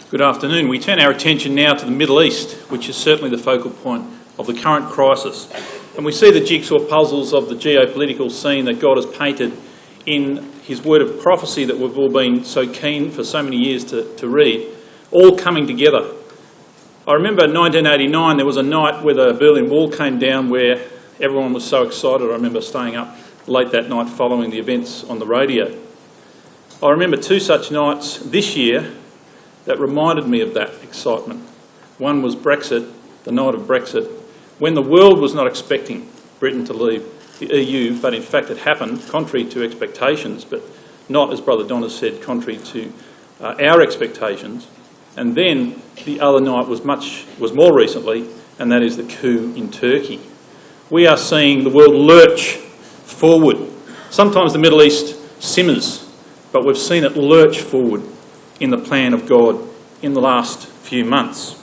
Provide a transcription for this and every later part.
Good afternoon. We turn our attention now to the Middle East, which is certainly the focal point of the current crisis. And we see the jigsaw puzzles of the geopolitical scene that God has painted in his word of prophecy that we've all been so keen for so many years to read, all coming together. I remember in 1989 there was a night where the Berlin Wall came down where everyone was so excited. I remember staying up late that night following the events on the radio. I remember two such nights this year that reminded me of that excitement. One was Brexit, the night of Brexit, when the world was not expecting Britain to leave the EU, but in fact it happened contrary to expectations, but not, as Brother Don has said, contrary to our expectations. And then the other night was more recently, and that is the coup in Turkey. We are seeing the world lurch forward. Sometimes the Middle East simmers, but we've seen it lurch forward in the plan of God in the last few months.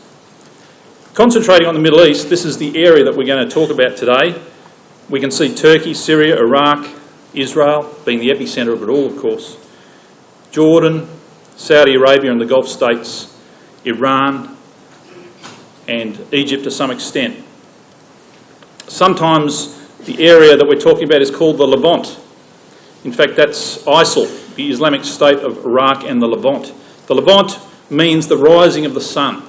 Concentrating on the Middle East, this is the area that we're going to talk about today. We can see Turkey, Syria, Iraq, Israel being the epicentre of it all, of course. Jordan, Saudi Arabia and the Gulf states, Iran and Egypt to some extent. Sometimes the area that we're talking about is called the Levant. In fact, that's ISIL, the Islamic State of Iraq and the Levant. The Levant means the rising of the sun,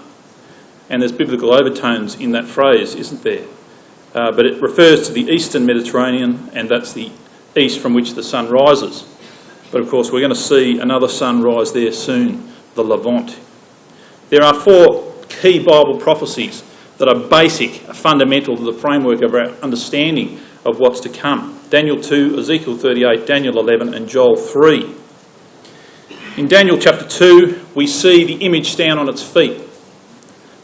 and there's biblical overtones in that phrase, isn't there? But it refers to the eastern Mediterranean, and that's the east from which the sun rises. But of course, we're going to see another sun rise there soon, the Levant. There are four key Bible prophecies that are basic, fundamental to the framework of our understanding of what's to come. Daniel 2, Ezekiel 38, Daniel 11 and Joel 3. In Daniel chapter 2, we see the image stand on its feet.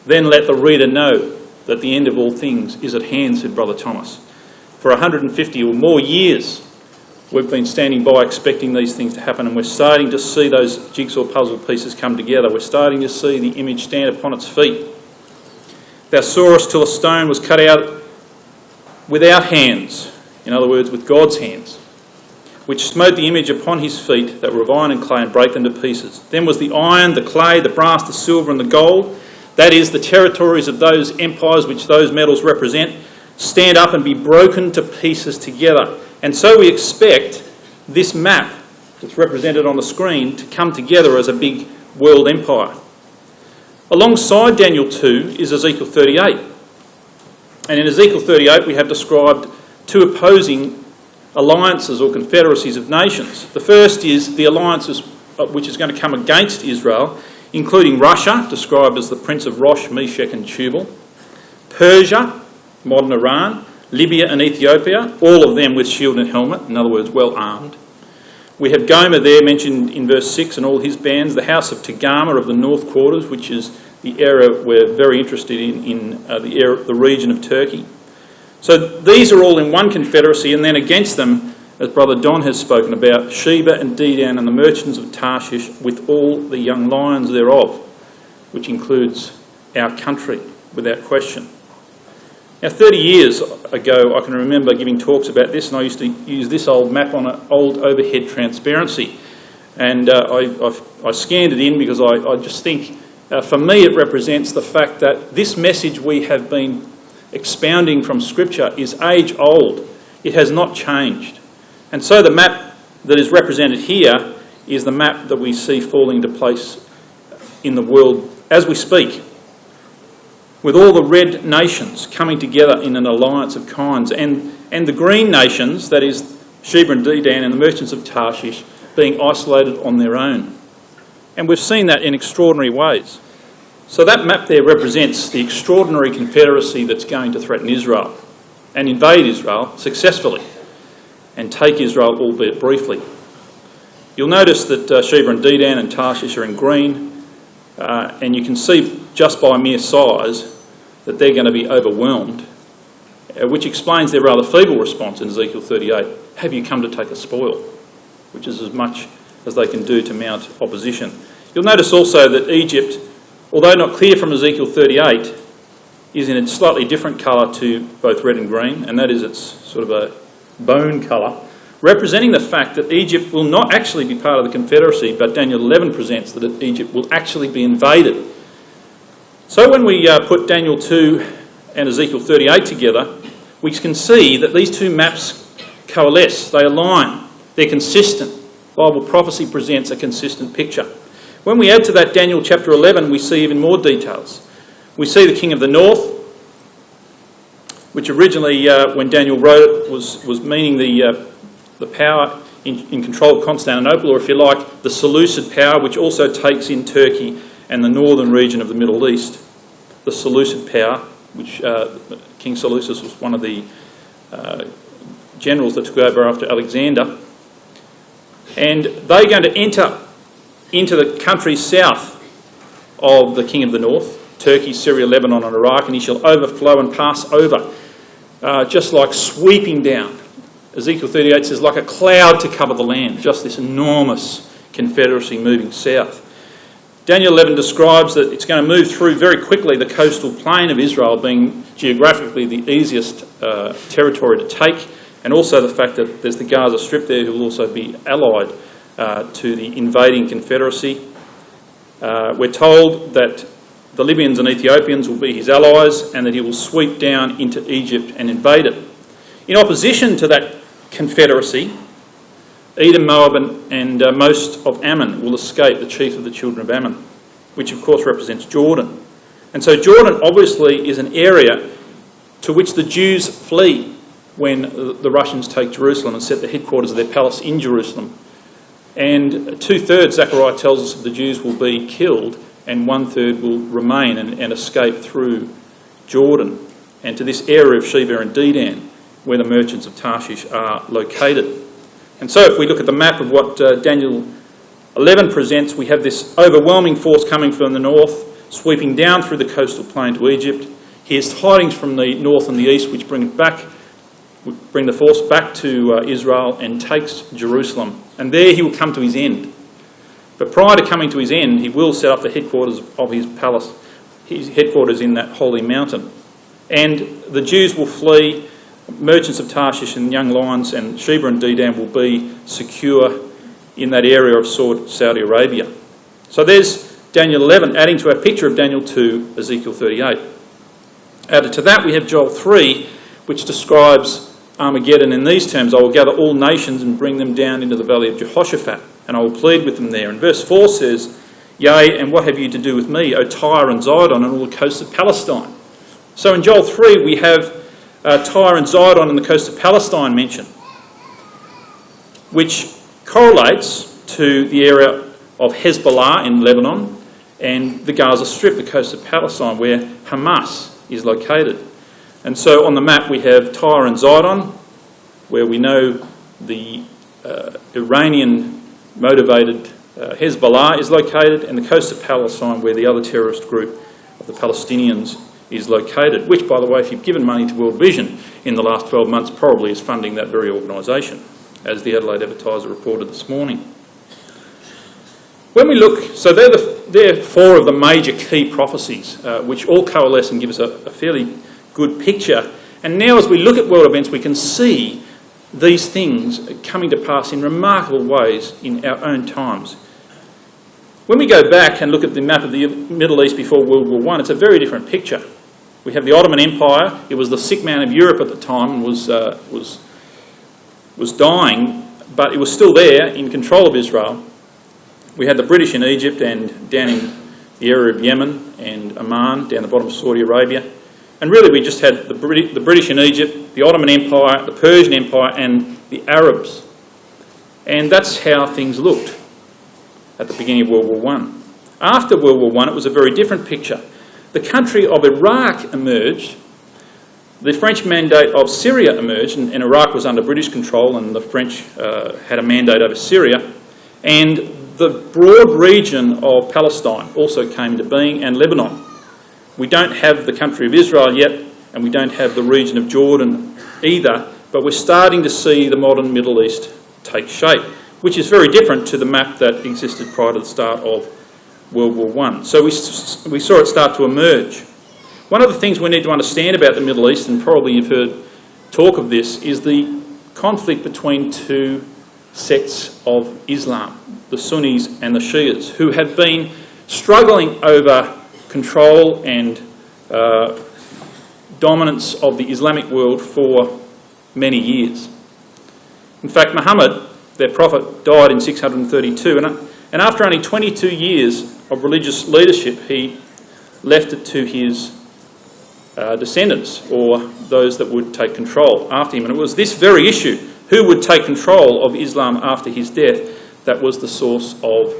Then let the reader know that the end of all things is at hand, said Brother Thomas. For 150 or more years, we've been standing by expecting these things to happen, and we're starting to see those jigsaw puzzle pieces come together. We're starting to see the image stand upon its feet. Thou sawest till a stone was cut out without hands, in other words, with God's hands, which smote the image upon his feet that were of iron and clay and brake them to pieces. Then was the iron, the clay, the brass, the silver and the gold, that is, the territories of those empires which those metals represent, stand up and be broken to pieces together. And so we expect this map that's represented on the screen to come together as a big world empire. Alongside Daniel 2 is Ezekiel 38. And in Ezekiel 38 we have described two opposing alliances or confederacies of nations. The first is the alliances which is going to come against Israel, including Russia, described as the prince of Rosh, Meshech and Tubal, Persia, modern Iran, Libya and Ethiopia, all of them with shield and helmet, in other words, well armed. We have Gomer there mentioned in verse 6 and all his bands, the house of Togarmah of the north quarters, which is the area we're very interested in the region of Turkey. So these are all in one confederacy, and then against them, as Brother Don has spoken about, Sheba and Dedan and the merchants of Tarshish with all the young lions thereof, which includes our country, without question. Now, 30 years ago, I can remember giving talks about this, and I used to use this old map on an old overhead transparency. And I scanned it in because I just think, for me, it represents the fact that this message we have been expounding from Scripture is age old. It has not changed. And so the map that is represented here is the map that we see falling into place in the world as we speak, with all the red nations coming together in an alliance of kinds, and the green nations, that is Sheba and Dedan and the merchants of Tarshish, being isolated on their own. And we've seen that in extraordinary ways. So that map there represents the extraordinary confederacy that's going to threaten Israel and invade Israel successfully and take Israel, albeit briefly. You'll notice that Sheba and Dedan and Tarshish are in green, and you can see just by mere size that they're going to be overwhelmed, which explains their rather feeble response in Ezekiel 38. Have you come to take a spoil? Which is as much as they can do to mount opposition. You'll notice also that Egypt, although not clear from Ezekiel 38, is in a slightly different colour to both red and green, and that is it's sort of a bone colour, representing the fact that Egypt will not actually be part of the Confederacy, but Daniel 11 presents that Egypt will actually be invaded. So when we put Daniel 2 and Ezekiel 38 together, we can see that these two maps coalesce, they align, they're consistent. Bible prophecy presents a consistent picture. When we add to that Daniel chapter 11, we see even more details. We see the king of the north, which originally, when Daniel wrote it, was meaning the power in control of Constantinople, or if you like, the Seleucid power, which also takes in Turkey and the northern region of the Middle East. The Seleucid power, which King Seleucus was one of the generals that took over after Alexander. And they're going to enter into the country south of the king of the north, Turkey, Syria, Lebanon and Iraq, and he shall overflow and pass over, just like sweeping down. Ezekiel 38 says, like a cloud to cover the land, just this enormous confederacy moving south. Daniel 11 describes that it's going to move through very quickly the coastal plain of Israel, being geographically the easiest territory to take, and also the fact that there's the Gaza Strip there who will also be allied to the invading confederacy. We're told that the Libyans and Ethiopians will be his allies and that he will sweep down into Egypt and invade it. In opposition to that confederacy, Edom, Moab and most of Ammon will escape, the chief of the children of Ammon, which of course represents Jordan. And so Jordan obviously is an area to which the Jews flee when the Russians take Jerusalem and set the headquarters of their palace in Jerusalem. And 2/3, Zechariah tells us, of the Jews will be killed and 1/3 will remain and escape through Jordan and to this area of Sheba and Dedan where the merchants of Tarshish are located. And so if we look at the map of what Daniel 11 presents, we have this overwhelming force coming from the north, sweeping down through the coastal plain to Egypt. Here's tidings from the north and the east which bring the force back to Israel and takes Jerusalem. And there he will come to his end. But prior to coming to his end, he will set up the headquarters of his palace, his headquarters in that holy mountain. And the Jews will flee. Merchants of Tarshish and young lions and Sheba and Dedan will be secure in that area of Saudi Arabia. So there's Daniel 11 adding to our picture of Daniel 2, Ezekiel 38. Added to that we have Joel 3, which describes Armageddon in these terms: I will gather all nations and bring them down into the valley of Jehoshaphat, and I will plead with them there. And verse 4 says, Yea, and what have you to do with me, O Tyre and Zidon and all the coasts of Palestine? So in Joel 3 we have Tyre and Zidon and the coast of Palestine mentioned, which correlates to the area of Hezbollah in Lebanon and the Gaza Strip, the coast of Palestine, where Hamas is located. And so on the map we have Tyre and Zidon, where we know the Iranian-motivated Hezbollah is located, and the coast of Palestine, where the other terrorist group of the Palestinians is located, which, by the way, if you've given money to World Vision in the last 12 months, probably is funding that very organisation, as the Adelaide Advertiser reported this morning. When we look, so they're four of the major key prophecies, which all coalesce and give us a fairly good picture. And now as we look at world events, we can see these things coming to pass in remarkable ways in our own times. When we go back and look at the map of the Middle East before World War I, it's a very different picture. We have the Ottoman Empire. It was the sick man of Europe at the time and was dying, but it was still there in control of Israel. We had the British in Egypt and down in the area of Yemen and Oman, down the bottom of Saudi Arabia. And really we just had the British in Egypt, the Ottoman Empire, the Persian Empire and the Arabs. And that's how things looked at the beginning of World War I. After World War I, it was a very different picture. The country of Iraq emerged, the French mandate of Syria emerged, and Iraq was under British control and the French had a mandate over Syria, and the broad region of Palestine also came into being, and Lebanon. We don't have the country of Israel yet, and we don't have the region of Jordan either, but we're starting to see the modern Middle East take shape, which is very different to the map that existed prior to the start of World War I. So we saw it start to emerge. One of the things we need to understand about the Middle East, and probably you've heard talk of this, is the conflict between two sects of Islam, the Sunnis and the Shias, who had been struggling over control and dominance of the Islamic world for many years. In fact, Muhammad, their prophet, died in 632, and after only 22 years of religious leadership, he left it to his descendants, or those that would take control after him. And it was this very issue, who would take control of Islam after his death, that was the source of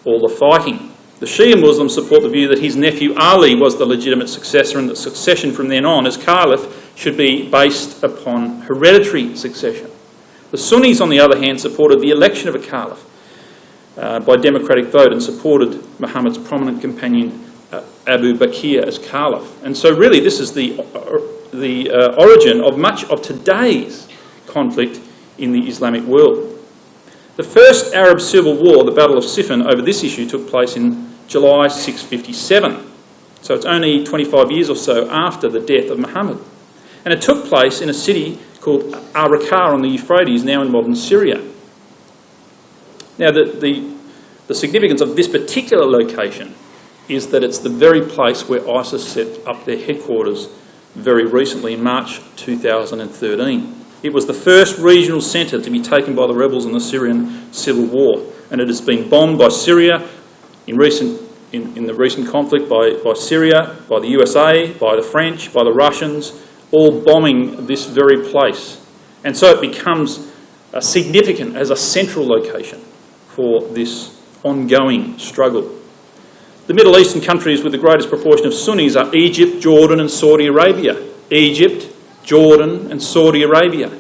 all the fighting. The Shia Muslims support the view that his nephew Ali was the legitimate successor, and that succession from then on as caliph should be based upon hereditary succession. The Sunnis, on the other hand, supported the election of a caliph by democratic vote, and supported Muhammad's prominent companion Abu Bakr as caliph. And so really this is the origin of much of today's conflict in the Islamic world. The first Arab civil war, the Battle of Siffin, over this issue took place in July 657. So it's only 25 years or so after the death of Muhammad. And it took place in a city called Araqah on the Euphrates, now in modern Syria. Now the significance of this particular location is that it's the very place where ISIS set up their headquarters very recently in March 2013. It was the first regional centre to be taken by the rebels in the Syrian civil war, and it has been bombed by Syria in the recent conflict, by Syria, by the USA, by the French, by the Russians, all bombing this very place. And so it becomes significant as a central location for this ongoing struggle. The Middle Eastern countries with the greatest proportion of Sunnis are Egypt, Jordan and Saudi Arabia. Egypt, Jordan and Saudi Arabia.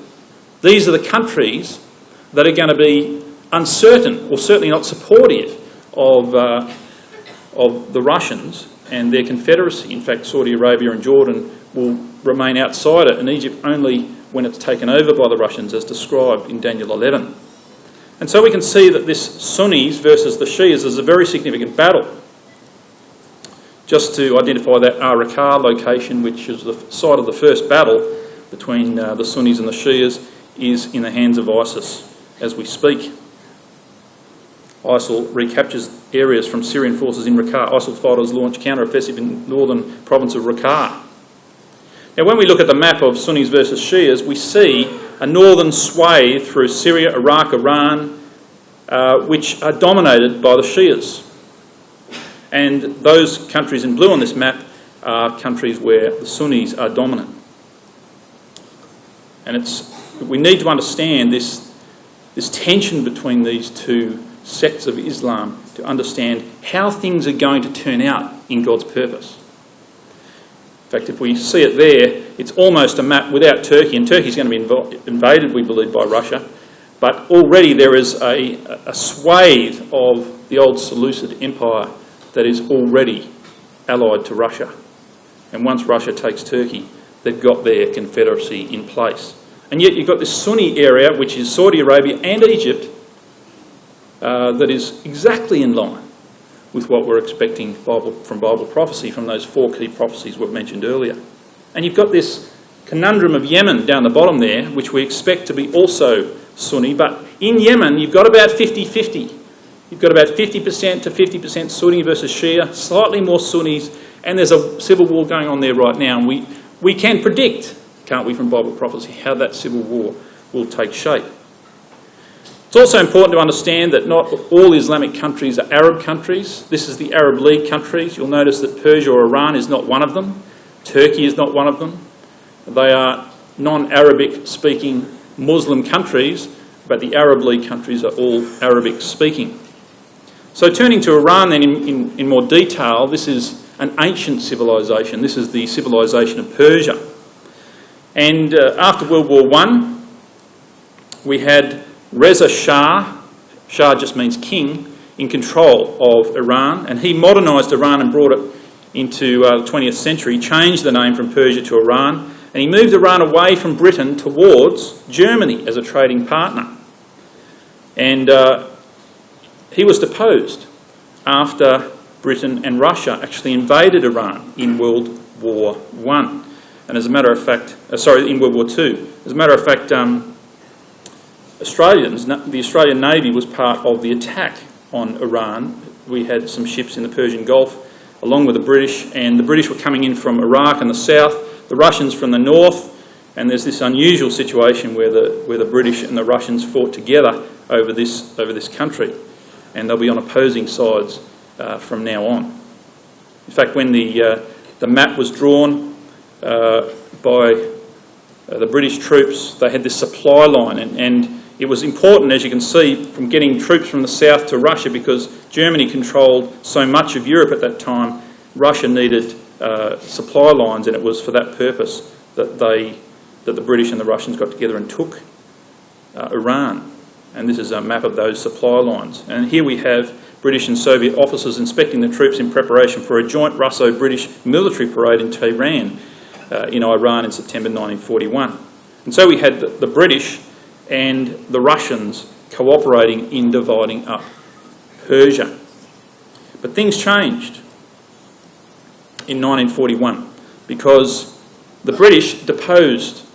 These are the countries that are going to be uncertain, or certainly not supportive of the Russians and their confederacy. In fact, Saudi Arabia and Jordan will remain outside it, and Egypt only when it's taken over by the Russians, as described in Daniel 11. And so we can see that this Sunnis versus the Shias is a very significant battle. Just to identify that Araqah location, which is the site of the first battle between the Sunnis and the Shias, is in the hands of ISIS as we speak. ISIL recaptures areas from Syrian forces in Raqqa. ISIL fighters launch counter-offensive in northern province of Raqqa. Now, when we look at the map of Sunnis versus Shias, we see a northern swathe through Syria, Iraq, Iran, which are dominated by the Shias. And those countries in blue on this map are countries where the Sunnis are dominant. And we need to understand this tension between these two sects of Islam to understand how things are going to turn out in God's purpose. In fact, if we see it there, it's almost a map without Turkey, and Turkey's going to be invaded, we believe, by Russia. But already there is a swathe of the old Seleucid Empire that is already allied to Russia. And once Russia takes Turkey, they've got their confederacy in place. And yet you've got this Sunni area, which is Saudi Arabia and Egypt, that is exactly in line with what we're expecting from Bible prophecy, from those four key prophecies we've mentioned earlier. And you've got this conundrum of Yemen down the bottom there, which we expect to be also Sunni, but in Yemen you've got about 50-50. You've got about 50% to 50% Sunni versus Shia, slightly more Sunnis, and there's a civil war going on there right now. And we can predict, can't we, from Bible prophecy, how that civil war will take shape. It's also important to understand that not all Islamic countries are Arab countries. This is the Arab League countries. You'll notice that Persia or Iran is not one of them. Turkey is not one of them. They are non-Arabic speaking Muslim countries, but the Arab League countries are all Arabic speaking. So turning to Iran then in more detail, this is an ancient civilization. This is the civilization of Persia. And after World War I, we had Reza Shah, Shah just means king, in control of Iran, and he modernised Iran and brought it into the 20th century, changed the name from Persia to Iran, and he moved Iran away from Britain towards Germany as a trading partner. And he was deposed after Britain and Russia actually invaded Iran in World War I. And as a matter of fact, in World War II. As a matter of fact, the Australian Navy was part of the attack on Iran. We had some ships in the Persian Gulf along with the British, and the British were coming in from Iraq in the south, the Russians from the north, and there's this unusual situation where the British and the Russians fought together over this country, and they'll be on opposing sides from now on. In fact, when the map was drawn by the British troops, they had this supply line, and it was important, as you can see, from getting troops from the south to Russia, because Germany controlled so much of Europe at that time. Russia needed supply lines, and it was for that purpose that the British and the Russians got together and took Iran. And this is a map of those supply lines. And here we have British and Soviet officers inspecting the troops in preparation for a joint Russo-British military parade in Tehran, in Iran in September 1941. And so we had the British and the Russians cooperating in dividing up Persia. But things changed in 1941 because the British deposed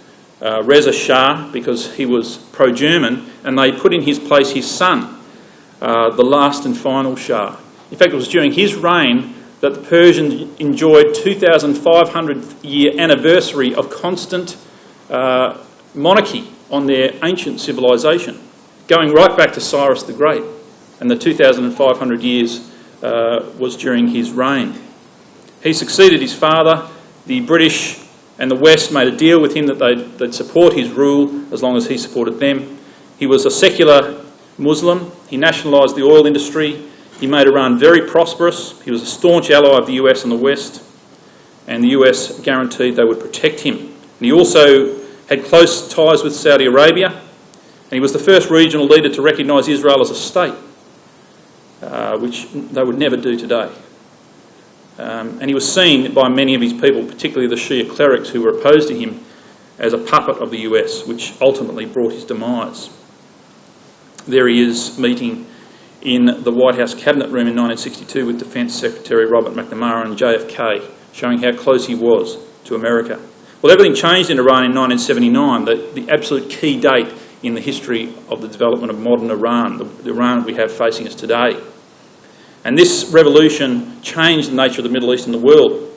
Reza Shah because he was pro-German, and they put in his place his son, the last and final Shah. In fact, it was during his reign that the Persians enjoyed 2,500-year anniversary of constant monarchy on their ancient civilization, going right back to Cyrus the Great, and the 2,500 years was during his reign. He succeeded his father. The British and the West made a deal with him that they'd support his rule as long as he supported them. He was a secular Muslim. He nationalised the oil industry. He made Iran very prosperous. He was a staunch ally of the US and the West, and the US guaranteed they would protect him. And he also had close ties with Saudi Arabia, and he was the first regional leader to recognise Israel as a state, which they would never do today. And he was seen by many of his people, particularly the Shia clerics who were opposed to him, as a puppet of the US, which ultimately brought his demise. There he is meeting in the White House Cabinet Room in 1962 with Defence Secretary Robert McNamara and JFK, showing how close he was to America. Well, everything changed in Iran in 1979, the absolute key date in the history of the development of modern Iran, the Iran that we have facing us today. And this revolution changed the nature of the Middle East and the world.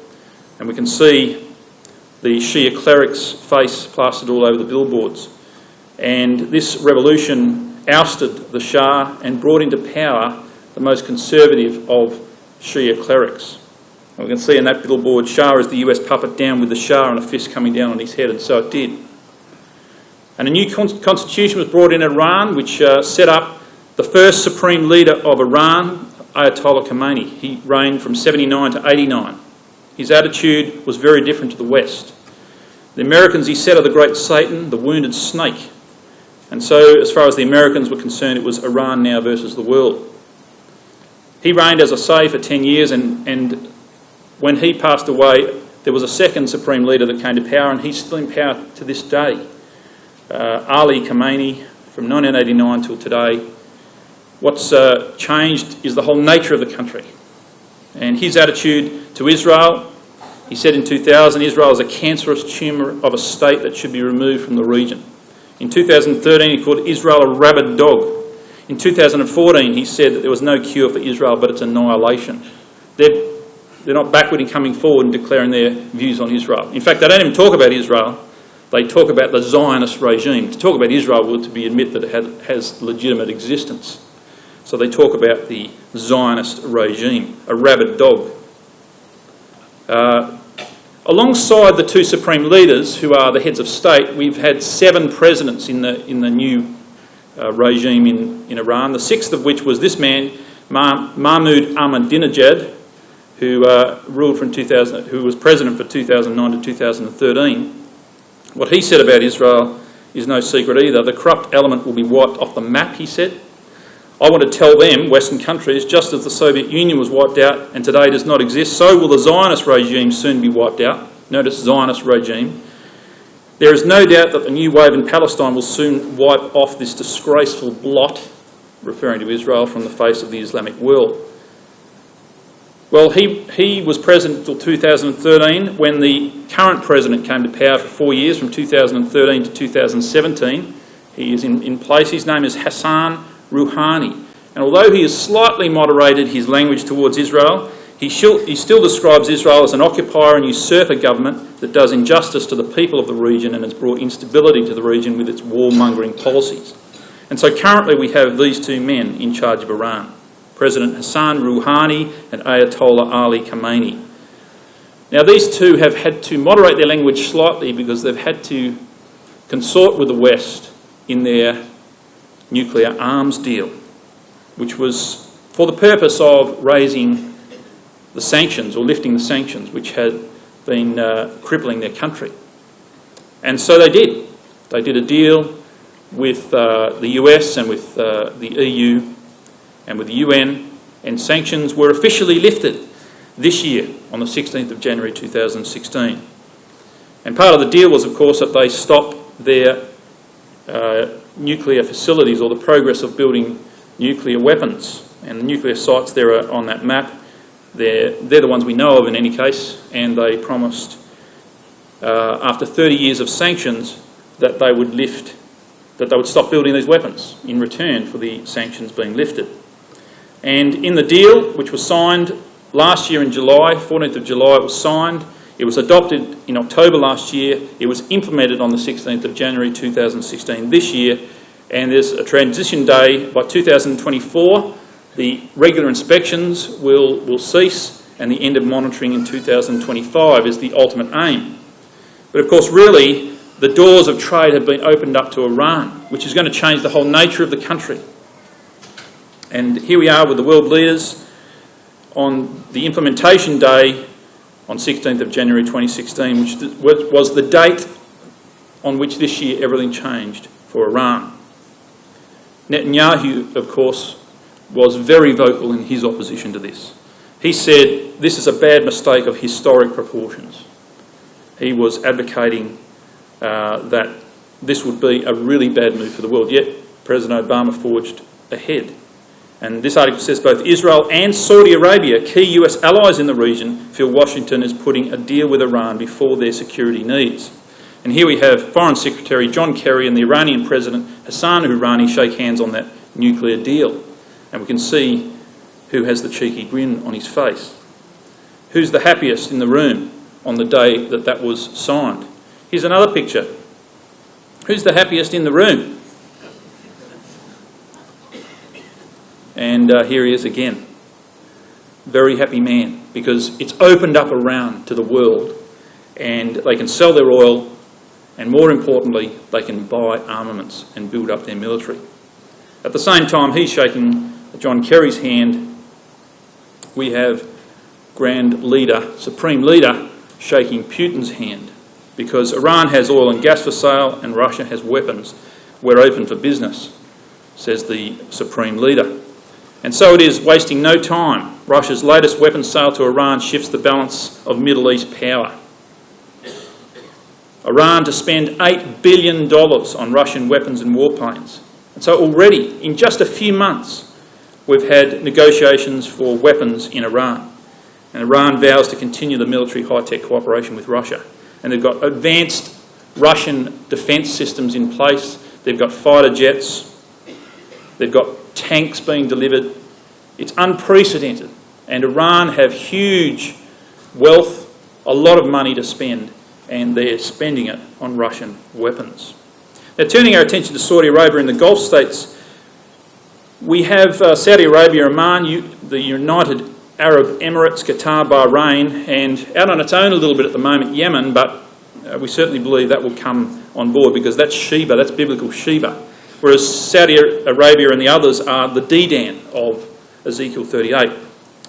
And we can see the Shia cleric's face plastered all over the billboards. And this revolution ousted the Shah and brought into power the most conservative of Shia clerics. And we can see in that billboard, Shah is the US puppet down with the Shah and a fist coming down on his head, and so it did. And a new constitution was brought in Iran, which set up the first supreme leader of Iran, Ayatollah Khomeini. He reigned from 79 to 89. His attitude was very different to the West. The Americans, he said, are the great Satan, the wounded snake. And so, as far as the Americans were concerned, it was Iran now versus the world. He reigned, as I say, for 10 years, and when he passed away, there was a second supreme leader that came to power, and he's still in power to this day. Ali Khamenei, from 1989 till today. What's changed is the whole nature of the country. And his attitude to Israel, he said in 2000, Israel is a cancerous tumour of a state that should be removed from the region. In 2013, he called Israel a rabid dog. In 2014, he said that there was no cure for Israel, but its annihilation. They're not backward in coming forward and declaring their views on Israel. In fact, they don't even talk about Israel. They talk about the Zionist regime. To talk about Israel would to admit that it has legitimate existence. So they talk about the Zionist regime, a rabid dog. Alongside the two supreme leaders, who are the heads of state, we've had 7 presidents in the new regime in Iran, the 6th of which was this man, Mahmoud Ahmadinejad, who ruled from who was president for 2009 to 2013. What he said about Israel is no secret either. The corrupt element will be wiped off the map, he said. I want to tell them, Western countries, just as the Soviet Union was wiped out and today does not exist, so will the Zionist regime soon be wiped out. Notice Zionist regime. There is no doubt that the new wave in Palestine will soon wipe off this disgraceful blot, referring to Israel, from the face of the Islamic world. Well, he was president until 2013, when the current president came to power for 4 years, from 2013 to 2017. He is in place. His name is Hassan Rouhani. And although he has slightly moderated his language towards Israel, he still describes Israel as an occupier and usurper government that does injustice to the people of the region and has brought instability to the region with its warmongering policies. And so currently we have these two men in charge of Iran, President Hassan Rouhani and Ayatollah Ali Khamenei. Now these two have had to moderate their language slightly because they've had to consort with the West in their nuclear arms deal, which was for the purpose of raising the sanctions or lifting the sanctions which had been crippling their country. And so they did. They did a deal with the US and with the EU and with the UN, and sanctions were officially lifted this year on the 16th of January 2016. And part of the deal was, of course, that they stop their nuclear facilities or the progress of building nuclear weapons. And the nuclear sites there are on that map. They're the ones we know of in any case, and they promised after 30 years of sanctions that they would stop building these weapons in return for the sanctions being lifted. And in the deal, which was signed last year in July, 14th of July it was signed, it was adopted in October last year, it was implemented on the 16th of January 2016 this year, and there's a transition day by 2024. The regular inspections will cease, and the end of monitoring in 2025 is the ultimate aim. But of course, really, the doors of trade have been opened up to Iran, which is going to change the whole nature of the country. And here we are with the world leaders on the implementation day on 16th of January 2016, which was the date on which this year everything changed for Iran. Netanyahu, of course, was very vocal in his opposition to this. He said this is a bad mistake of historic proportions. He was advocating that this would be a really bad move for the world, yet President Obama forged ahead. And this article says both Israel and Saudi Arabia, key US allies in the region, feel Washington is putting a deal with Iran before their security needs. And here we have Foreign Secretary John Kerry and the Iranian President Hassan Rouhani shake hands on that nuclear deal. And we can see who has the cheeky grin on his face. Who's the happiest in the room on the day that that was signed? Here's another picture. Who's the happiest in the room? And here he is again. Very happy man, because it's opened up Iran to the world, and they can sell their oil, and more importantly, they can buy armaments and build up their military. At the same time he's shaking John Kerry's hand, we have Grand Leader, Supreme Leader, shaking Putin's hand, because Iran has oil and gas for sale and Russia has weapons. We're open for business, says the Supreme Leader. And so it is, wasting no time. Russia's latest weapons sale to Iran shifts the balance of Middle East power. Iran to spend $8 billion on Russian weapons and warplanes. And so already, in just a few months, we've had negotiations for weapons in Iran. And Iran vows to continue the military high-tech cooperation with Russia. And they've got advanced Russian defence systems in place. They've got fighter jets. They've got tanks being delivered. It's unprecedented. And Iran have huge wealth, a lot of money to spend, and they're spending it on Russian weapons. Now, turning our attention to Saudi Arabia and the Gulf states, we have Saudi Arabia, Oman, the United Arab Emirates, Qatar, Bahrain, and out on its own a little bit at the moment, Yemen, but we certainly believe that will come on board because that's Sheba, that's biblical Sheba. Whereas Saudi Arabia and the others are the Dedan of Ezekiel 38.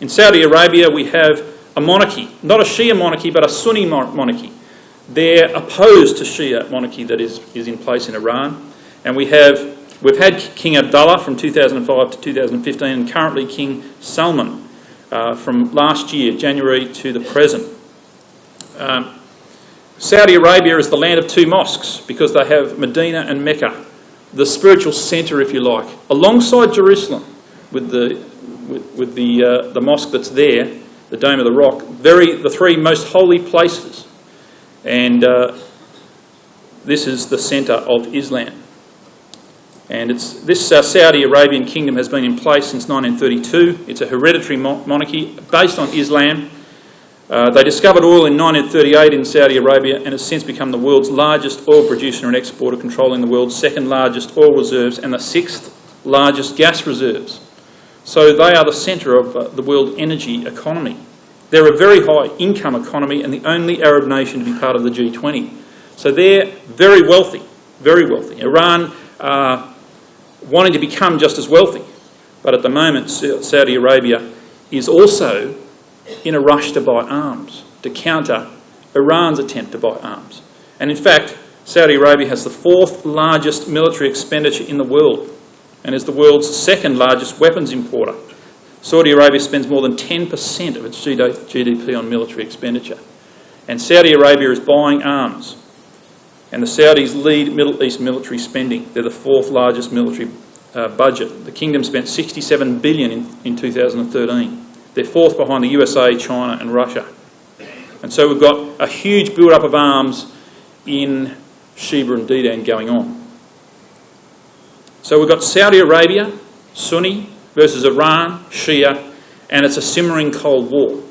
In Saudi Arabia we have a monarchy, not a Shia monarchy but a Sunni monarchy. They're opposed to Shia monarchy that is in place in Iran. And we've had King Abdullah from 2005 to 2015 and currently King Salman from last year, January to the present. Saudi Arabia is the land of two mosques because they have Medina and Mecca, the spiritual centre, if you like, alongside Jerusalem with the mosque that's there, the Dome of the Rock, the three most holy places. And this is the centre of Islam. And this Saudi Arabian kingdom has been in place since 1932. It's a hereditary monarchy based on Islam. They discovered oil in 1938 in Saudi Arabia and has since become the world's largest oil producer and exporter, controlling the world's second largest oil reserves and the sixth largest gas reserves. So they are the centre of the world energy economy. They're a very high income economy and the only Arab nation to be part of the G20. So they're very wealthy, very wealthy. Iran wanting to become just as wealthy, but at the moment Saudi Arabia is also in a rush to buy arms to counter Iran's attempt to buy arms. And in fact, Saudi Arabia has the fourth largest military expenditure in the world and is the world's second largest weapons importer. Saudi Arabia spends more than 10% of its GDP on military expenditure. And Saudi Arabia is buying arms. And the Saudis lead Middle East military spending. They're the fourth largest military budget. The kingdom spent $67 billion in 2013. They're fourth behind the USA, China and Russia. And so we've got a huge build-up of arms in Sheba and Dedan going on. So we've got Saudi Arabia, Sunni, versus Iran, Shia, and it's a simmering Cold War.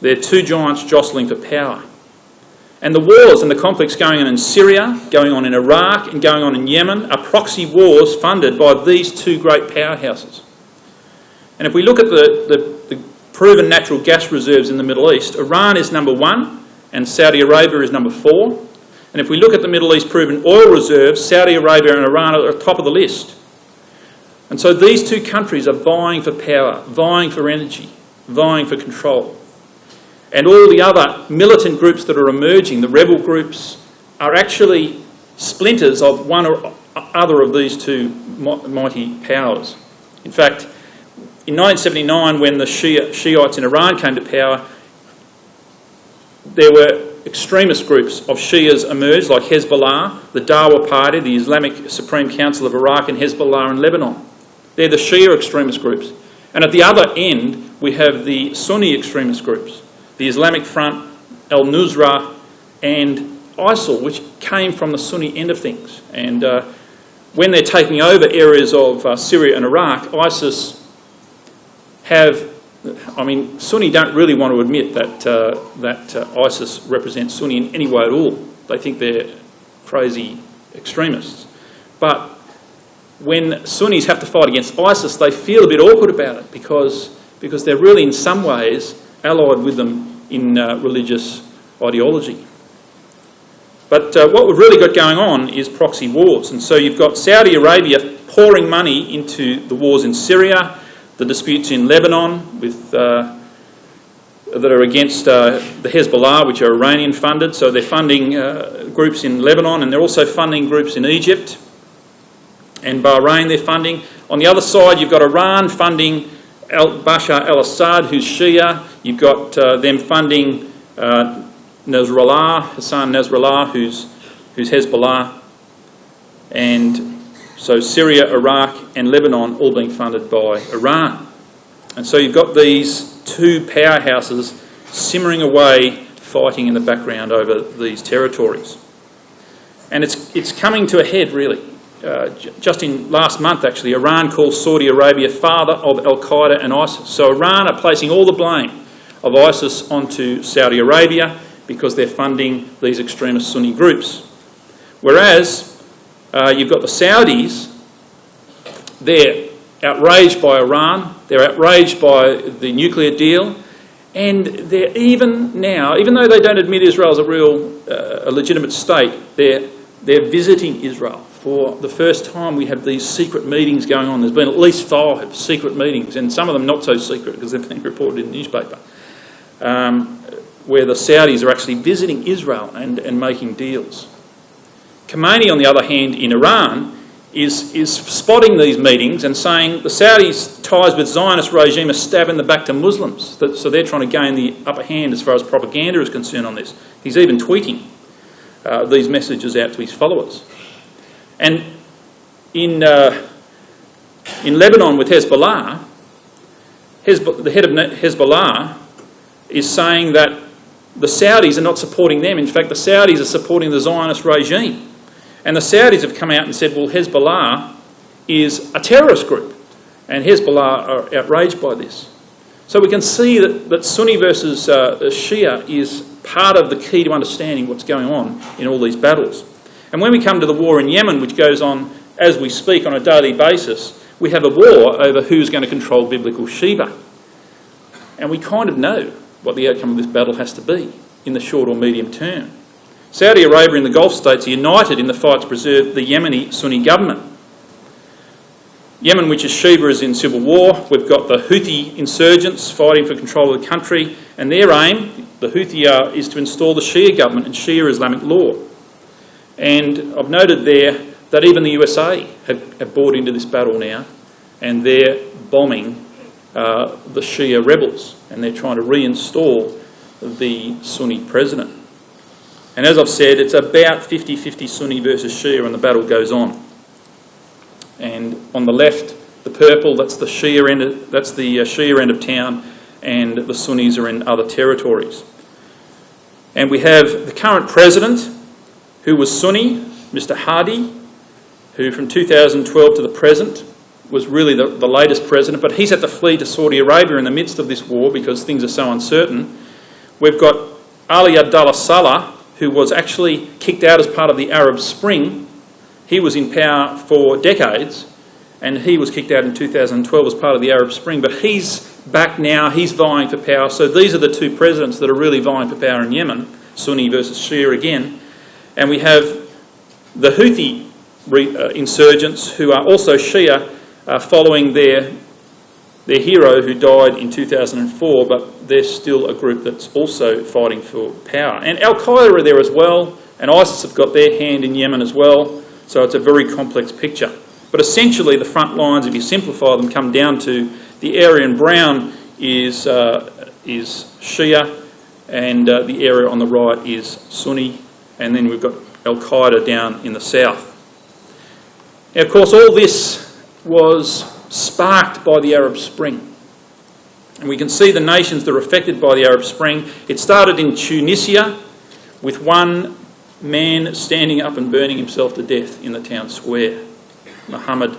They're two giants jostling for power. And the wars and the conflicts going on in Syria, going on in Iraq and going on in Yemen are proxy wars funded by these two great powerhouses. And if we look at the proven natural gas reserves in the Middle East, Iran is number 1 and Saudi Arabia is number 4. And if we look at the Middle East proven oil reserves, Saudi Arabia and Iran are at the top of the list. And so these two countries are vying for power, vying for energy, vying for control. And all the other militant groups that are emerging, the rebel groups, are actually splinters of one or other of these two mighty powers. In fact, in 1979, when the Shiites in Iran came to power, there were extremist groups of Shias emerged, like Hezbollah, the Dawa Party, the Islamic Supreme Council of Iraq, and Hezbollah in Lebanon. They're the Shia extremist groups. And at the other end, we have the Sunni extremist groups, the Islamic Front, al-Nusra, and ISIL, which came from the Sunni end of things. And when they're taking over areas of Syria and Iraq, ISIS Sunni don't really want to admit that ISIS represents Sunni in any way at all. They think they're crazy extremists. But when Sunnis have to fight against ISIS, they feel a bit awkward about it because they're really in some ways allied with them in religious ideology. But what we've really got going on is proxy wars. And so you've got Saudi Arabia pouring money into the wars in Syria, the disputes in Lebanon that are against the Hezbollah, which are Iranian funded. So they're funding groups in Lebanon, and they're also funding groups in Egypt and Bahrain they're funding. On the other side, you've got Iran funding Bashar al-Assad, who's Shia. You've got them funding Hassan Nasrallah, who's Hezbollah. And so Syria, Iraq and Lebanon all being funded by Iran. And so you've got these two powerhouses simmering away, fighting in the background over these territories. And it's coming to a head, really. Just in last month, actually, Iran calls Saudi Arabia father of Al-Qaeda and ISIS. So Iran are placing all the blame of ISIS onto Saudi Arabia because they're funding these extremist Sunni groups. Whereas you've got the Saudis, they're outraged by Iran, they're outraged by the nuclear deal, and they're even now, even though they don't admit Israel as a legitimate state, they're visiting Israel. For the first time, we have these secret meetings going on. There's been at least 5 secret meetings, and some of them not so secret because they've been reported in the newspaper, where the Saudis are actually visiting Israel and making deals. Khomeini, on the other hand, in Iran, is spotting these meetings and saying the Saudis' ties with Zionist regime are stabbing the back to Muslims. So they're trying to gain the upper hand as far as propaganda is concerned on this. He's even tweeting these messages out to his followers. And in Lebanon with Hezbollah, the head of Hezbollah is saying that the Saudis are not supporting them. In fact, the Saudis are supporting the Zionist regime. And the Saudis have come out and said, well, Hezbollah is a terrorist group, and Hezbollah are outraged by this. So we can see that Sunni versus Shia is part of the key to understanding what's going on in all these battles. And when we come to the war in Yemen, which goes on as we speak on a daily basis, we have a war over who's going to control biblical Sheba. And we kind of know what the outcome of this battle has to be in the short or medium term. Saudi Arabia and the Gulf states are united in the fight to preserve the Yemeni Sunni government. Yemen, which is Sheba, is in civil war. We've got the Houthi insurgents fighting for control of the country, and their aim, the Houthi, is to install the Shia government and Shia Islamic law. And I've noted there that even the USA have bought into this battle now, and they're bombing the Shia rebels, and they're trying to reinstall the Sunni president. And as I've said, it's about 50-50 Sunni versus Shia, and the battle goes on. And on the left, the purple, that's the Shia end of town, and the Sunnis are in other territories. And we have the current president, who was Sunni, Mr. Hadi, who from 2012 to the present was really the latest president, but he's had to flee to Saudi Arabia in the midst of this war because things are so uncertain. We've got Ali Abdullah Saleh, who was actually kicked out as part of the Arab Spring. He was in power for decades, and he was kicked out in 2012 as part of the Arab Spring, but he's back now, he's vying for power. So these are the two presidents that are really vying for power in Yemen, Sunni versus Shia again. And we have the Houthi insurgents, who are also Shia, following their hero who died in 2004, but they're still a group that's also fighting for power. And Al-Qaeda are there as well, and ISIS have got their hand in Yemen as well, so it's a very complex picture. But essentially the front lines, if you simplify them, come down to the area in brown is Shia, and the area on the right is Sunni, and then we've got Al-Qaeda down in the south. Now, of course, all this was sparked by the Arab Spring. And we can see the nations that are affected by the Arab Spring. It started in Tunisia with one man standing up and burning himself to death in the town square, Mohammed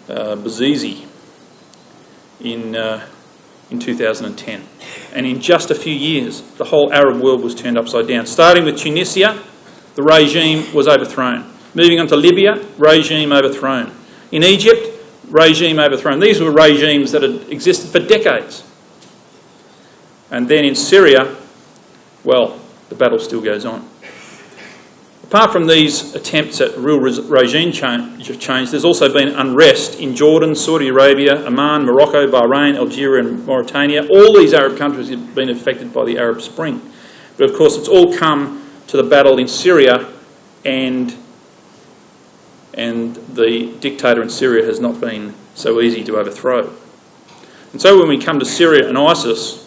Bouazizi, in 2010. And in just a few years, the whole Arab world was turned upside down. Starting with Tunisia, the regime was overthrown. Moving on to Libya, regime overthrown. In Egypt, regime overthrown. These were regimes that had existed for decades. And then in Syria, well, the battle still goes on. Apart from these attempts at real regime change, there's also been unrest in Jordan, Saudi Arabia, Oman, Morocco, Bahrain, Algeria and Mauritania. All these Arab countries have been affected by the Arab Spring. But of course it's all come to the battle in Syria, and the dictator in Syria has not been so easy to overthrow. And so when we come to Syria and ISIS,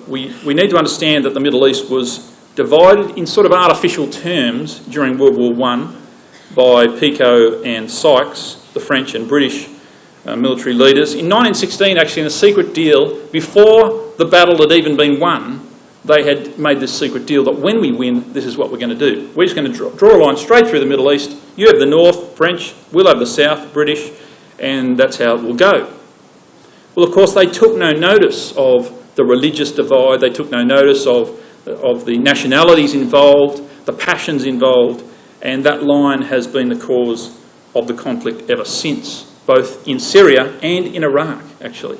we need to understand that the Middle East was divided in sort of artificial terms during World War I by Picot and Sykes, the French and British military leaders. In 1916, actually, in a secret deal, before the battle had even been won, they had made this secret deal that when we win, this is what we're going to do. We're just going to draw a line straight through the Middle East. You have the North, French, we'll have the South, British, and that's how it will go. Well, of course, they took no notice of the religious divide. They took no notice of the nationalities involved, the passions involved, and that line has been the cause of the conflict ever since, both in Syria and in Iraq, actually.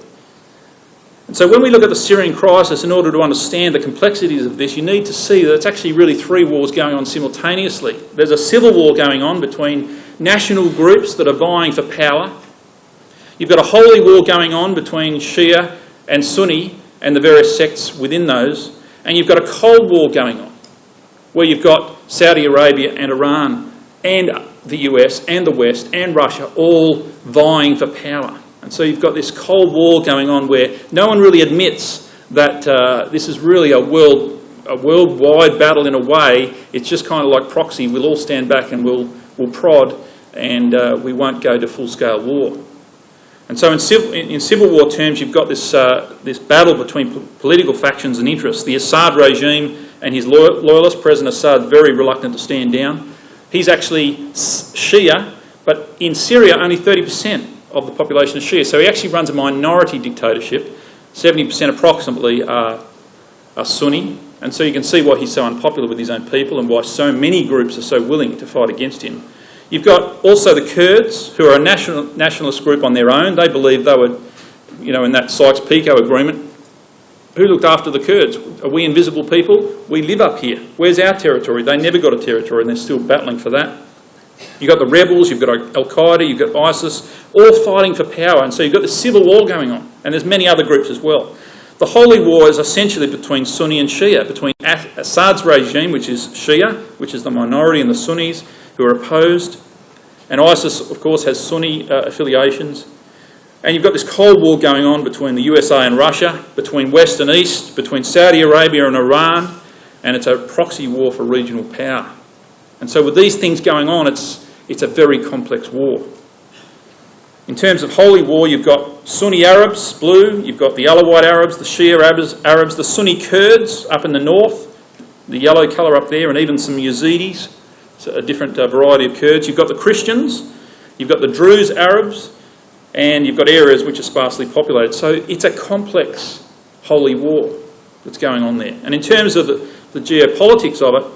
And so when we look at the Syrian crisis, in order to understand the complexities of this, you need to see that it's actually really three wars going on simultaneously. There's a civil war going on between national groups that are vying for power. You've got a holy war going on between Shia and Sunni and the various sects within those. And you've got a cold war going on, where you've got Saudi Arabia and Iran and the US and the West and Russia all vying for power. And so you've got this cold war going on where no one really admits that this is really a worldwide battle in a way. It's just kind of like proxy. We'll all stand back and we'll prod, and we won't go to full-scale war. And so in civil war terms, you've got this battle between political factions and interests. The Assad regime and his loyalists. President Assad very reluctant to stand down. He's actually Shia, but in Syria only 30% of the population is Shia. So he actually runs a minority dictatorship. 70% approximately are Sunni. And so you can see why he's so unpopular with his own people and why so many groups are so willing to fight against him. You've got also the Kurds, who are a nationalist group on their own. They believe they were, in that Sykes-Picot agreement. Who looked after the Kurds? Are we invisible people? We live up here. Where's our territory? They never got a territory and they're still battling for that. You've got the rebels, you've got Al-Qaeda, you've got ISIS, all fighting for power. And so you've got this civil war going on. And there's many other groups as well. The holy war is essentially between Sunni and Shia, between Assad's regime, which is Shia, which is the minority, and the Sunnis, who are opposed. And ISIS, of course, has Sunni affiliations. And you've got this Cold War going on between the USA and Russia, between West and East, between Saudi Arabia and Iran, and it's a proxy war for regional power. And so with these things going on, it's a very complex war. In terms of holy war, you've got Sunni Arabs, blue, you've got the Alawite Arabs, the Shia Arabs, the Sunni Kurds up in the north, the yellow colour up there, and even some Yazidis, so a different variety of Kurds. You've got the Christians, you've got the Druze Arabs, and you've got areas which are sparsely populated. So it's a complex holy war that's going on there. And in terms of the geopolitics of it,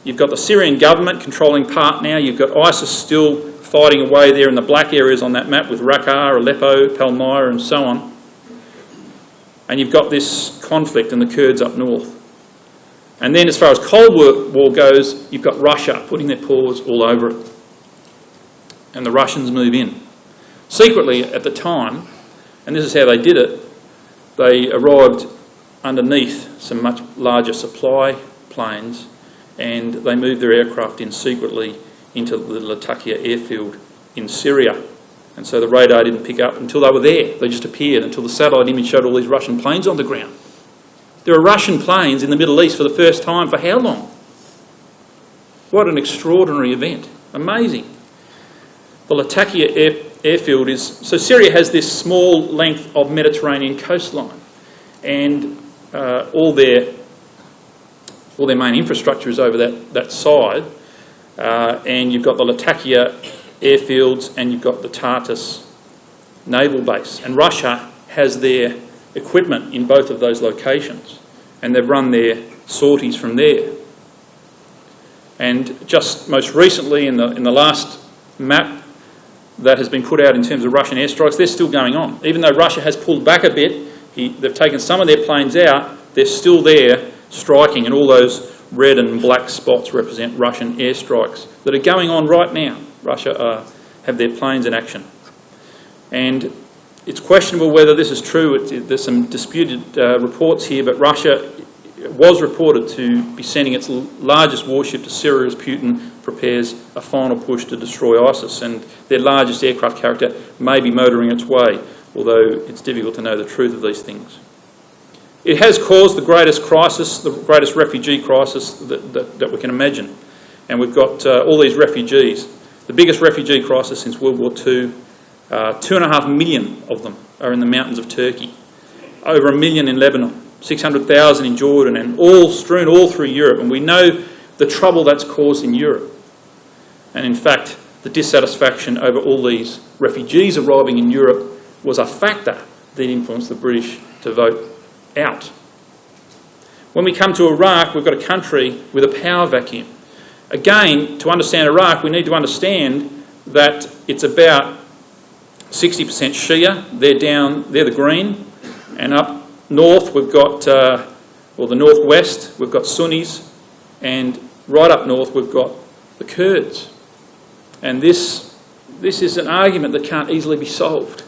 you've got the Syrian government controlling part now, you've got ISIS still fighting away there in the black areas on that map with Raqqa, Aleppo, Palmyra and so on. And you've got this conflict and the Kurds up north. And then as far as Cold War goes, you've got Russia putting their paws all over it. And the Russians move in. Secretly at the time, and this is how they did it, they arrived underneath some much larger supply planes and they moved their aircraft in secretly into the Latakia airfield in Syria. And so the radar didn't pick up until they were there. They just appeared until the satellite image showed all these Russian planes on the ground. There are Russian planes in the Middle East for the first time for how long? What an extraordinary event. Amazing. The Latakia airfield is... So Syria has this small length of Mediterranean coastline and all their main infrastructure is over that side. And you've got the Latakia airfields and you've got the Tartus naval base. And Russia has their equipment in both of those locations and they've run their sorties from there. And just most recently in the last map that has been put out in terms of Russian airstrikes, they're still going on. Even though Russia has pulled back a bit, they've taken some of their planes out, they're still there striking, and all those red and black spots represent Russian airstrikes that are going on right now. Russia have their planes in action. And it's questionable whether this is true. There's some disputed reports here, but Russia was reported to be sending its largest warship to Syria as Putin prepares a final push to destroy ISIS. And their largest aircraft carrier may be motoring its way, although it's difficult to know the truth of these things. It has caused the greatest crisis, the greatest refugee crisis that we can imagine. And we've got all these refugees. The biggest refugee crisis since World War II, 2.5 million of them are in the mountains of Turkey. Over 1 million in Lebanon, 600,000 in Jordan, and all strewn all through Europe. And we know the trouble that's caused in Europe. And in fact, the dissatisfaction over all these refugees arriving in Europe was a factor that influenced the British to vote out. When we come to Iraq, we've got a country with a power vacuum. Again, to understand Iraq, we need to understand that it's about 60% Shia. They're the green. And up north, we've got, the northwest, we've got Sunnis. And right up north, we've got the Kurds. And this is an argument that can't easily be solved.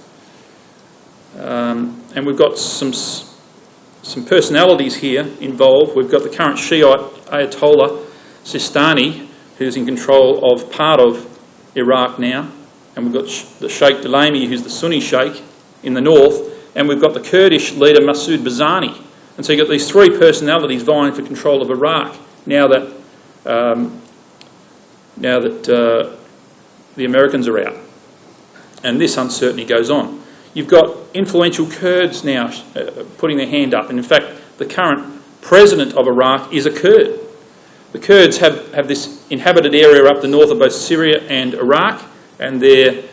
And we've got some personalities here involved. We've got the current Shiite Ayatollah Sistani, who's in control of part of Iraq now. And we've got the Sheikh Dalami, who's the Sunni Sheikh in the north. And we've got the Kurdish leader Masoud Barzani. And so you've got these three personalities vying for control of Iraq now that the Americans are out. And this uncertainty goes on. You've got influential Kurds now putting their hand up. And in fact, the current president of Iraq is a Kurd. The Kurds have this inhabited area up the north of both Syria and Iraq, and they're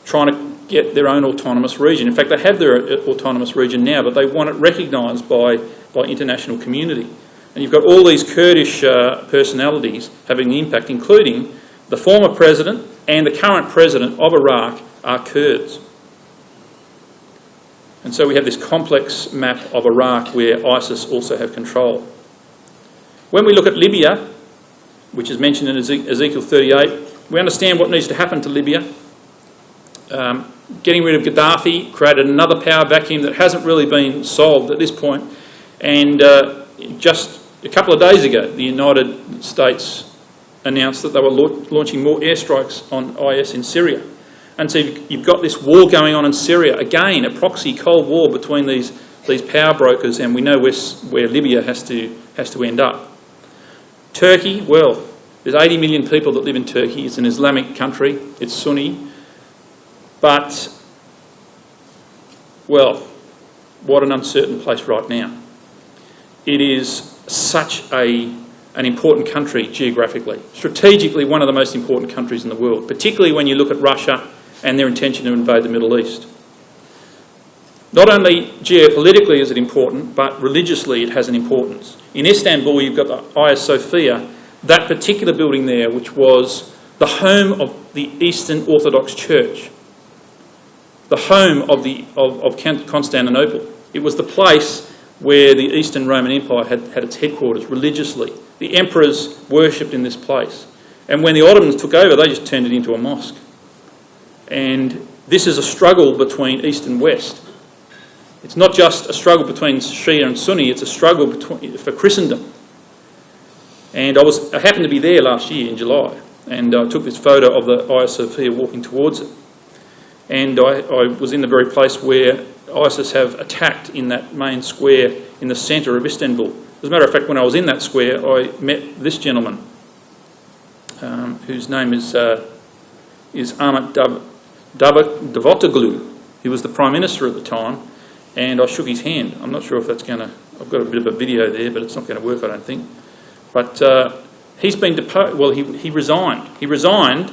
trying to get their own autonomous region. In fact, they have their autonomous region now, but they want it recognised by international community. And you've got all these Kurdish personalities having an impact, including the former president and the current president of Iraq are Kurds. And so we have this complex map of Iraq where ISIS also have control. When we look at Libya, which is mentioned in Ezekiel 38, we understand what needs to happen to Libya. Getting rid of Gaddafi created another power vacuum that hasn't really been solved at this point. And just a couple of days ago, the United States announced that they were launching more airstrikes on IS in Syria. And so you've got this war going on in Syria, again, a proxy Cold War between these power brokers, and we know where Libya has to end up. Turkey, well, there's 80 million people that live in Turkey. It's an Islamic country, it's Sunni. But, well, what an uncertain place right now. It is such an important country geographically, strategically one of the most important countries in the world, particularly when you look at Russia and their intention to invade the Middle East. Not only geopolitically is it important, but religiously it has an importance. In Istanbul, you've got the Hagia Sophia, that particular building there, which was the home of the Eastern Orthodox Church, the home of Constantinople. It was the place where the Eastern Roman Empire had its headquarters religiously. The emperors worshipped in this place. And when the Ottomans took over, they just turned it into a mosque. And this is a struggle between East and West. It's not just a struggle between Shia and Sunni, it's a struggle for Christendom. And I happened to be there last year in July, and I took this photo of the Hagia Sophia walking towards it. And I was in the very place where ISIS have attacked in that main square in the centre of Istanbul. As a matter of fact, when I was in that square, I met this gentleman, whose name is Ahmet Davutoglu. He was the Prime Minister at the time, and I shook his hand. I'm not sure if that's going to... I've got a bit of a video there, but it's not going to work, I don't think. But he's been deposed... Well, he resigned. He resigned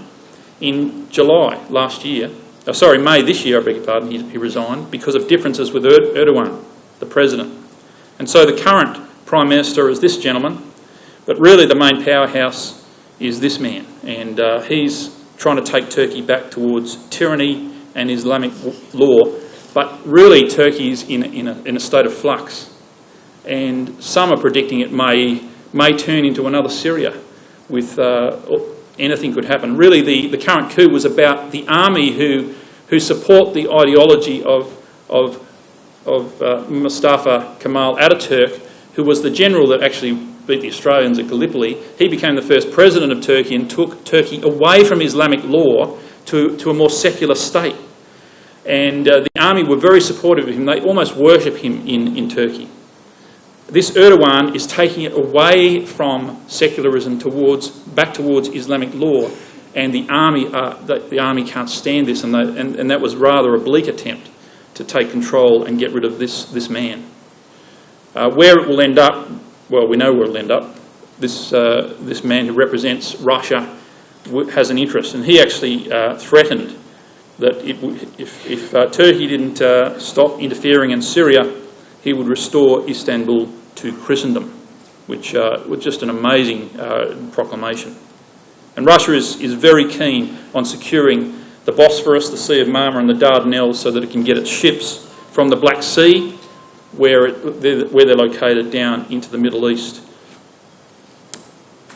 in July last year. May this year, I beg your pardon, he resigned because of differences with Erdogan, the president. And so the current Prime Minister is this gentleman, but really the main powerhouse is this man. And he's trying to take Turkey back towards tyranny and Islamic law, but really Turkey's in a state of flux. And some are predicting it may turn into another Syria with... anything could happen. Really, the current coup was about the army who support the ideology of Mustafa Kemal Ataturk, who was the general that actually beat the Australians at Gallipoli. He became the first president of Turkey and took Turkey away from Islamic law to a more secular state. And the army were very supportive of him. They almost worship him in Turkey. This Erdogan is taking it away from secularism back towards Islamic law, and the army can't stand this, and that was rather a bleak attempt to take control and get rid of this man. Where it will end up, well, we know where it will end up. This man who represents Russia has an interest, and he actually threatened that if Turkey didn't stop interfering in Syria, he would restore Istanbul to Christendom, which was just an amazing proclamation. And Russia is very keen on securing the Bosphorus, the Sea of Marmara and the Dardanelles so that it can get its ships from the Black Sea, where they're located, down into the Middle East.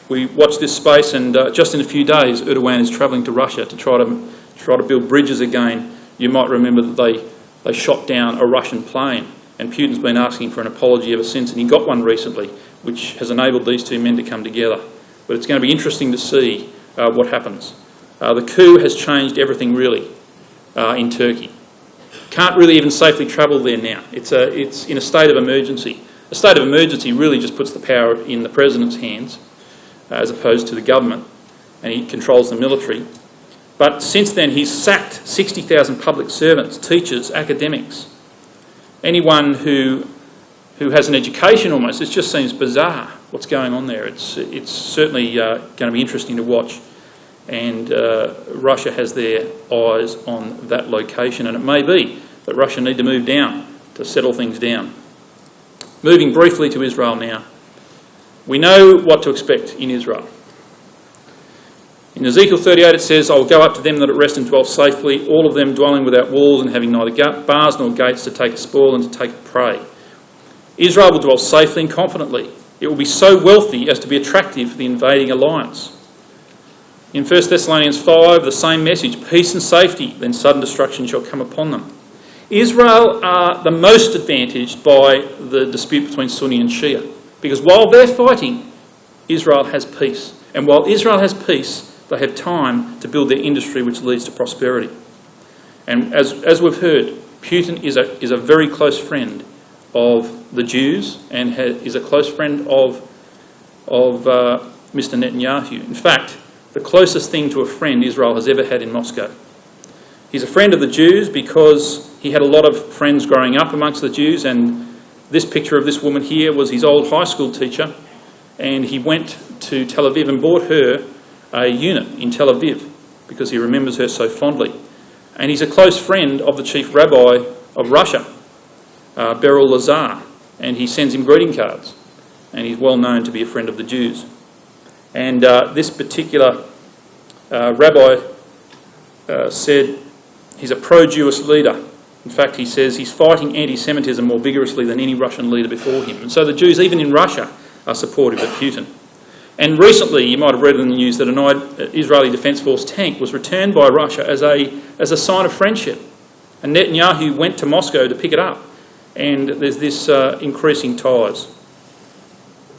We watch this space, and just in a few days Erdogan is travelling to Russia to try to build bridges again. You might remember that they shot down a Russian plane, and Putin's been asking for an apology ever since, and he got one recently, which has enabled these two men to come together. But it's going to be interesting to see what happens. The coup has changed everything really in Turkey. Can't really even safely travel there now. It's in a state of emergency. A state of emergency really just puts the power in the president's hands as opposed to the government, and he controls the military. But since then he's sacked 60,000 public servants, teachers, academics. Anyone who who has an education almost. It just seems bizarre what's going on there. It's certainly going to be interesting to watch. And Russia has their eyes on that location, and it may be that Russia need to move down to settle things down. Moving briefly to Israel now. We know what to expect in Israel. In Ezekiel 38 it says, "I will go up to them that at rest and dwell safely, all of them dwelling without walls and having neither bars nor gates to take a spoil and to take a prey." Israel will dwell safely and confidently. It will be so wealthy as to be attractive for the invading alliance. In 1 Thessalonians 5, the same message, peace and safety, then sudden destruction shall come upon them. Israel are the most advantaged by the dispute between Sunni and Shia, because while they're fighting, Israel has peace. And while Israel has peace, they have time to build their industry, which leads to prosperity. And as we've heard, Putin is a very close friend of the Jews and is a close friend of Mr. Netanyahu. In fact, the closest thing to a friend Israel has ever had in Moscow. He's a friend of the Jews because he had a lot of friends growing up amongst the Jews, and this picture of this woman here was his old high school teacher, and he went to Tel Aviv and bought her a unit in Tel Aviv because he remembers her so fondly. And he's a close friend of the chief rabbi of Russia, Beryl Lazar, and he sends him greeting cards, and he's well known to be a friend of the Jews. And this particular rabbi said he's a pro-Jewish leader. In fact, he says he's fighting anti-Semitism more vigorously than any Russian leader before him. And so the Jews, even in Russia, are supportive of Putin. And recently, you might have read in the news that an Israeli Defence Force tank was returned by Russia as a sign of friendship. And Netanyahu went to Moscow to pick it up. And there's this increasing ties.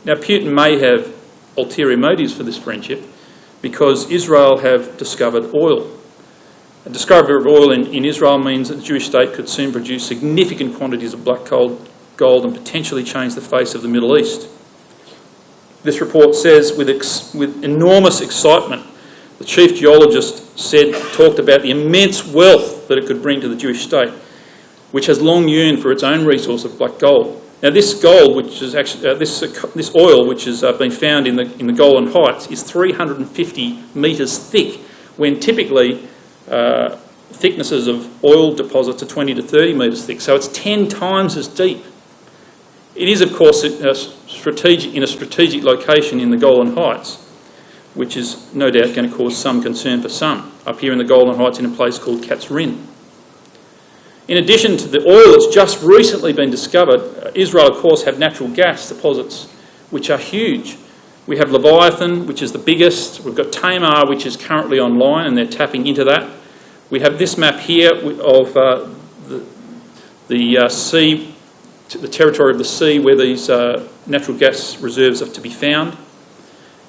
Now, Putin may have ulterior motives for this friendship because Israel have discovered oil. A discovery of oil in Israel means that the Jewish state could soon produce significant quantities of black gold and potentially change the face of the Middle East. This report says, with enormous excitement, the chief geologist talked about the immense wealth that it could bring to the Jewish state, which has long yearned for its own resource of black gold. Now, this gold, which is actually this oil, which has been found in the Golan Heights, is 350 metres thick, when typically thicknesses of oil deposits are 20 to 30 metres thick. So it's 10 times as deep. It is, of course, in a strategic location in the Golan Heights, which is no doubt going to cause some concern for some. Up here in the Golan Heights, in a place called Katzrin. In addition to the oil that's just recently been discovered, Israel, of course, have natural gas deposits, which are huge. We have Leviathan, which is the biggest. We've got Tamar, which is currently online, and they're tapping into that. We have this map here of the sea, the territory of the sea where these natural gas reserves are to be found.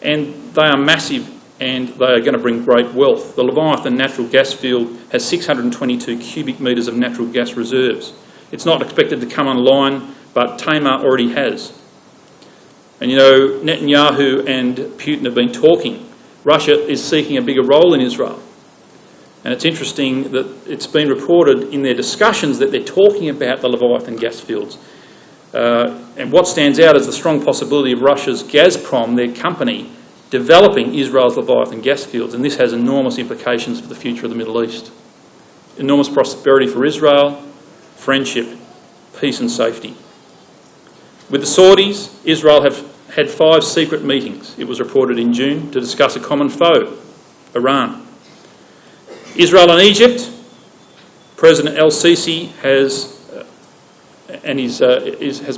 And they are massive, and they are going to bring great wealth. The Leviathan natural gas field has 622 cubic metres of natural gas reserves. It's not expected to come online, but Tamar already has. And you know, Netanyahu and Putin have been talking. Russia is seeking a bigger role in Israel. And it's interesting that it's been reported in their discussions that they're talking about the Leviathan gas fields. And what stands out is the strong possibility of Russia's Gazprom, their company, developing Israel's Leviathan gas fields. And this has enormous implications for the future of the Middle East. Enormous prosperity for Israel, friendship, peace and safety. With the Saudis, Israel have had 5 secret meetings, it was reported in June, to discuss a common foe, Iran. Israel and Egypt, President El-Sisi has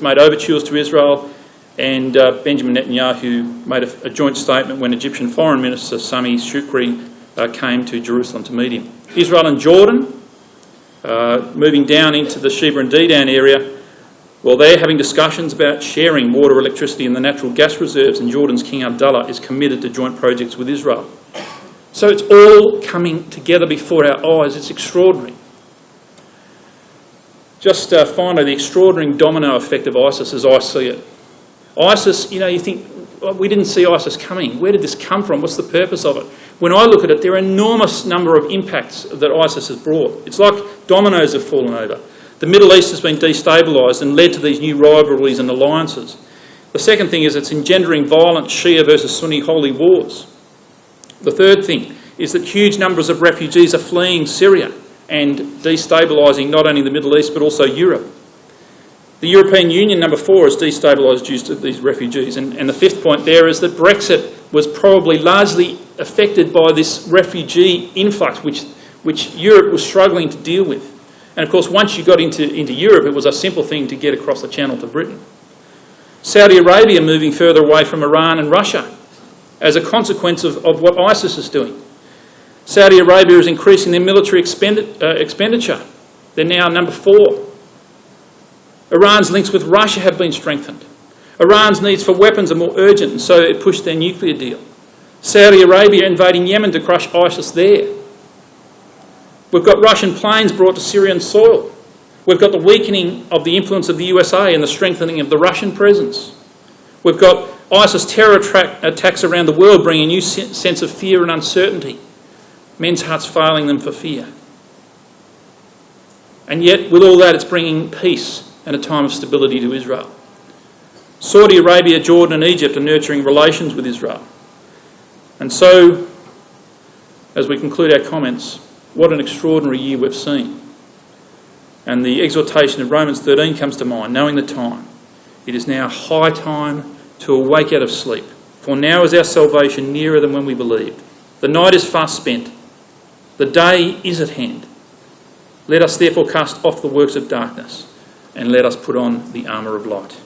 made overtures to Israel, and Benjamin Netanyahu made a joint statement when Egyptian Foreign Minister Sami Shukri came to Jerusalem to meet him. Israel and Jordan, moving down into the Sheba and Dedan area, well, they're having discussions about sharing water, electricity and the natural gas reserves, and Jordan's King Abdullah is committed to joint projects with Israel. So it's all coming together before our eyes. It's extraordinary. Just finally, the extraordinary domino effect of ISIS as I see it. ISIS, you know, you think, well, we didn't see ISIS coming. Where did this come from? What's the purpose of it? When I look at it, there are an enormous number of impacts that ISIS has brought. It's like dominoes have fallen over. The Middle East has been destabilised and led to these new rivalries and alliances. The second thing is it's engendering violent Shia versus Sunni holy wars. The third thing is that huge numbers of refugees are fleeing Syria and destabilising not only the Middle East but also Europe. The European Union, number 4, is destabilised due to these refugees. And the fifth point there is that Brexit was probably largely affected by this refugee influx, which Europe was struggling to deal with. And of course, once you got into Europe, it was a simple thing to get across the Channel to Britain. Saudi Arabia moving further away from Iran and Russia as a consequence of what ISIS is doing. Saudi Arabia is increasing their military expenditure. They're now number 4. Iran's links with Russia have been strengthened. Iran's needs for weapons are more urgent, and so it pushed their nuclear deal. Saudi Arabia invading Yemen to crush ISIS there. We've got Russian planes brought to Syrian soil. We've got the weakening of the influence of the USA and the strengthening of the Russian presence. We've got ISIS terror attacks around the world bringing a new sense of fear and uncertainty. Men's hearts failing them for fear. And yet, with all that, it's bringing peace and a time of stability to Israel. Saudi Arabia, Jordan and Egypt are nurturing relations with Israel. And so, as we conclude our comments, what an extraordinary year we've seen. And the exhortation of Romans 13 comes to mind, knowing the time. It is now high time to awake out of sleep, for now is our salvation nearer than when we believed. The night is fast spent, the day is at hand. Let us therefore cast off the works of darkness, and let us put on the armour of light.